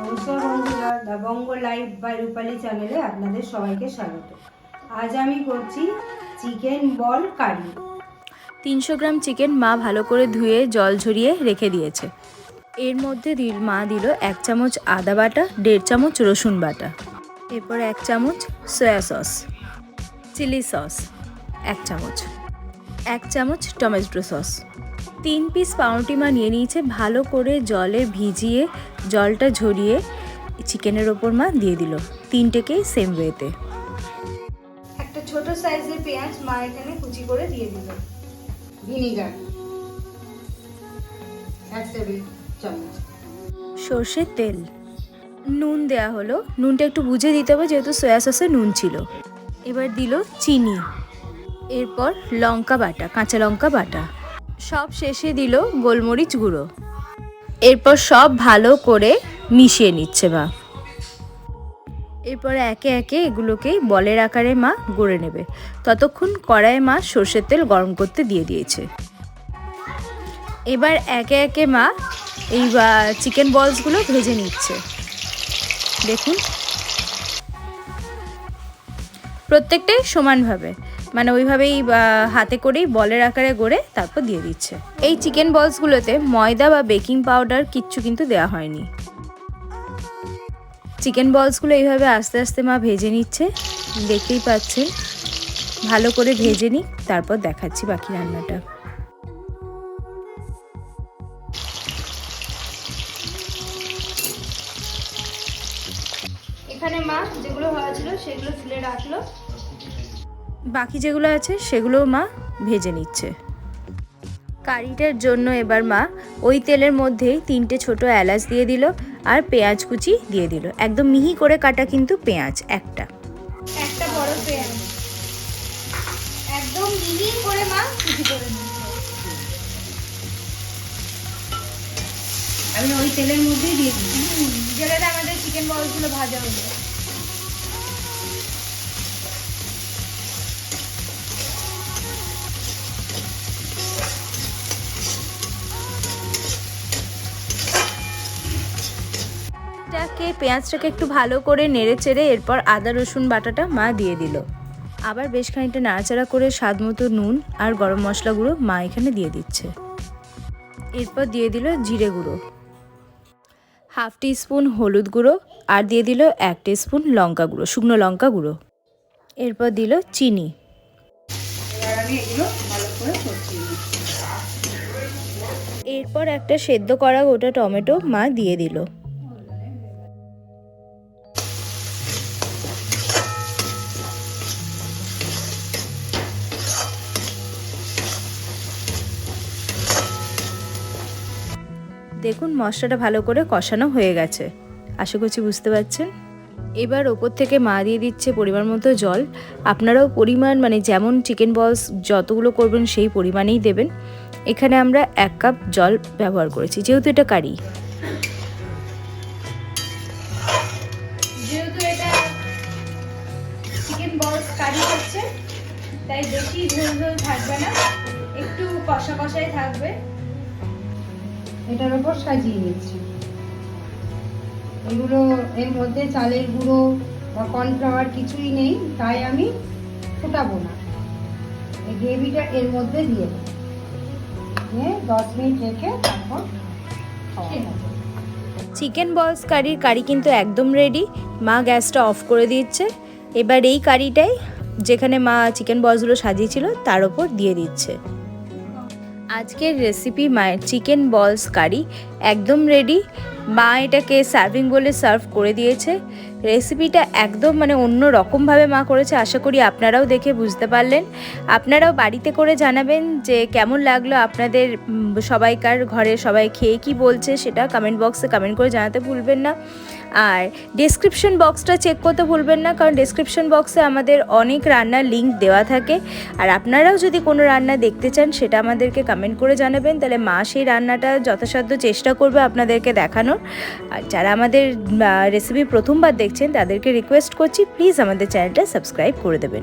নমস্কার বন্ধুরা, the Banga live by রূপালী চ্যানেলে আপনাদের সবাইকে স্বাগত। আজ আমি করছি চিকেন বল কারি। 300 গ্রাম চিকেন মা ভালো করে ধুয়ে জল ঝরিয়ে রেখে দিয়েছে। এর মধ্যে মা দিল 1 চামচ আদা বাটা, 1.5 চামচ রসুন বাটা, এরপর 1 চামচ সয়া সস, চিলি সস 1 চামচ, 1 চামচ টমেটো সস, 3 পিস পাউরুটি মা নিয়ে নিয়েছে। ভালো করে জলে ভিজিয়ে জলটা ঝরিয়ে চিকেনের ওপর মা দিয়ে দিল, 3টেকেই সেম ওয়েতে। একটা ছোট সাইজের পেঁয়াজ মা এখানে কুচি করে দিয়ে দিল। ভিনিগার 1 টেবিল চামচ, সর্ষের তেল, নুন দেয়া হলো। নুনটা একটু বুঝে দিতে হবে যেহেতু সয়া সসে নুন ছিল। এবার দিল চিনি, এরপর লঙ্কা বাটা, কাঁচা লঙ্কা বাটা, সব শেষে দিল গোলমরিচ গুঁড়ো। এরপর সব ভালো করে মিশিয়ে নিচ্ছে মা। এরপর একে একে এগুলোকে বলের আকারে মা গড়ে নেবে। ততক্ষণ কড়াইয়ে মা সর্ষের তেল গরম করতে দিয়ে দিয়েছে। এবার একে একে মা এই চিকেন বলসগুলো ভেজে নিচ্ছে। দেখুন প্রত্যেকটাই সমানভাবে, মানে ওইভাবেই হাতে করেই বলের আকারে গড়ে তারপর দিয়ে দিচ্ছে। এই চিকেন বলসগুলোতে ময়দা বা বেকিং পাউডার কিচ্ছু কিন্তু দেওয়া হয়নি। চিকেন বলসগুলো এইভাবে আস্তে আস্তে মা ভেজে নিচ্ছে, দেখতেই পাচ্ছেন। ভালো করে ভেজে নিই, তারপর দেখাচ্ছি বাকি রান্নাটা। এখানে মা যেগুলো হয়েছিল সেগুলো তুলে রাখলো, বাকি যেগুলো আছে সেগুলো মা ভেজে নিচ্ছে। কারিটার জন্য এবার মা ওই তেলের মধ্যেই 3টে ছোট এলাচ দিয়ে দিল আর পেঁয়াজ কুচি দিয়ে দিল। একদম মিহি করে কাটা কিন্তু পেঁয়াজ, একটা বড় পেঁয়াজ একদম মিহি করে মা কুচি করে দিচ্ছে। আমি ওই তেলের মধ্যেই দিয়ে দিই, যেটাতে আমাদের চিকেন বলগুলো ভাজা হলো। পেঁয়াজটাকে একটু ভালো করে নেড়ে চেড়ে এরপর আদা রসুন বাটাটা মা দিয়ে দিল। আবার বেশ খানিকটা নাড়াচাড়া করে স্বাদ মতো নুন আর গরম মশলা গুঁড়ো মা এখানে দিয়ে দিচ্ছে। এরপর দিয়ে দিল জিরে গুঁড়ো, 1/2 টিস্পুন হলুদ গুঁড়ো আর দিয়ে দিল 1 টিস্পুন লঙ্কা গুঁড়ো, শুকনো লঙ্কা গুঁড়ো। এরপর দিল চিনি। এরপর একটা সেদ্ধ করা গোটা টমেটো মা দিয়ে দিল। দেখুন মশলাটা ভালো করে কষানো হয়ে গেছে, আশা করছি বুঝতে পারছেন। এবার ওপর থেকে মা দিয়ে দিচ্ছে পরিমাণ মতো জল। আপনারাও পরিমাণ মানে যেমন চিকেন বলস যতগুলো করবেন সেই পরিমাণেই দেবেন। এখানে আমরা 1 কাপ জল ব্যবহার করেছি, যেহেতু এটা কারি। যেহেতু এটা চিকেন বলস কারি হচ্ছে তাই বেশি ঝোল ঝোল থাকবে না, একটু কষা কষাই থাকবে। এটার উপর সাজিয়ে নিচ্ছি। এগুলো এর মধ্যে চালের গুঁড়ো বা কর্নফ্লাওয়ার কিছুই নেই, তাই আমি ফোটাবো না। এই গ্রেভিটা এর মধ্যে দিয়ে দেবো, 10 মিনিট রেখে তারপর চিকেন বলস কারি কিন্তু একদম রেডি। মা গ্যাসটা অফ করে দিচ্ছে। এবার এই কারিটাই যেখানে মা চিকেন বলসগুলো সাজিয়েছিল তার উপর দিয়ে দিচ্ছে। আজকের রেসিপি মায়ের চিকেন বলস কারি একদম রেডি। মা এটাকে সার্ভিং বলে সার্ভ করে দিয়েছে। রেসিপিটা একদম মানে অন্য রকমভাবে মা করেছে, আশা করি আপনারাও দেখে বুঝতে পারলেন। আপনারাও বাড়িতে করে জানাবেন যে কেমন লাগলো আপনাদের, সবাইকার ঘরে সবাই খেয়ে কি বলছে সেটা কমেন্ট বক্সে কমেন্ট করে জানাতে ভুলবেন না। আর ডেসক্রিপশন বক্সটা চেক করতে ভুলবেন না, কারণ ডেসক্রিপশন বক্সে আমাদের অনেক রান্নার লিঙ্ক দেওয়া থাকে। আর আপনারাও যদি কোনো রান্না দেখতে চান সেটা আমাদেরকে কমেন্ট করে জানাবেন, তাহলে মা সেই রান্নাটা যথাসাধ্য চেষ্টা করবে আপনাদেরকে দেখানোর। আর যারা আমাদের রেসিপি প্রথমবার দেখছেন তাদেরকে রিকোয়েস্ট করছি প্লিজ আমাদের চ্যানেলটা সাবস্ক্রাইব করে দেবেন।